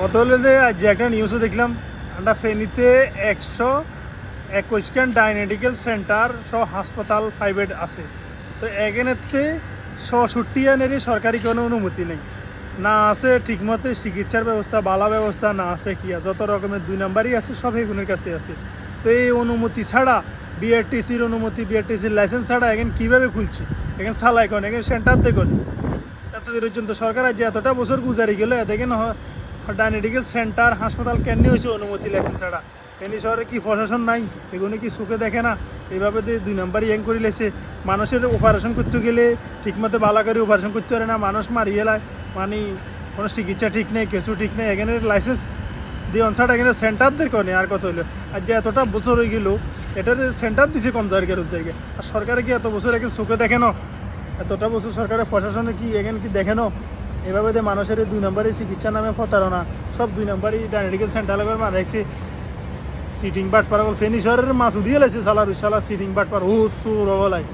কত হলে যে আজ যে একটা নিউজে দেখলাম আমরা ফেনীতে 121 ডায়নেটিক্যাল সেন্টার সহ হাসপাতাল প্রাইভেট আছে। তো এখানেতে 66 সরকারি কোনো অনুমতি নেই, না আছে ঠিকমতো চিকিৎসার ব্যবস্থা, বালা ব্যবস্থা না আছে, কি আছে যত রকমের 2 নাম্বারই আছে, সব এগুলোর কাছে আছে। তো এই অনুমতি ছাড়া বিআরটিসির অনুমতি, বিআরটিসির লাইসেন্স ছাড়া এখানে কীভাবে খুলছে, এখানে চালায় কোন, এখানে সেন্টার দেখুন। এতদিন পর্যন্ত সরকার আজ এতটা বছর গুজারি গেল, দেখেন ডায়নেটিক্যাল সেন্টার হাসপাতাল কেন হয়েছে অনুমতি লাইসেন্স ছাড়া? ফেনী শহরে কি প্রশাসন নাই? এগুলো কি চোখে দেখে না? এইভাবে 2 নাম্বারই হ্যাং করে লেছে। মানুষের অপারেশন করতে গেলে ঠিকমতো বালা করে অপারেশন করতে পারে না, মানুষ মারিয়ে লায়, মানে কোনো চিকিৎসা ঠিক নেই, কিছু ঠিক নেই। এখানে লাইসেন্স দিয়ে অনসাইড এখানে সেন্টারদের করে আর কত হইলো। আর যে এতটা বছর হয়ে গেল, এটার সেন্টার দিছে কম জায়গার জায়গায়। আর সরকারে কি এত বছর এখানে চোখে দেখে না? এতটা বছর সরকারের প্রশাসনে কি এখানে কি দেখে না? এভাবে যে মানুষের 2 নাম্বারই চিকিৎসা নামে প্রতারণা, সব 2 নাম্বারই ডায়নেটিক্যাল সেন্টার লাগবে মারা রাখছে। সিটিং বাট পারা ফেনী শহরের মাছ উদিয়ে লাগছে সালার সালা সিটিং বাট পার ও সুর গলায়।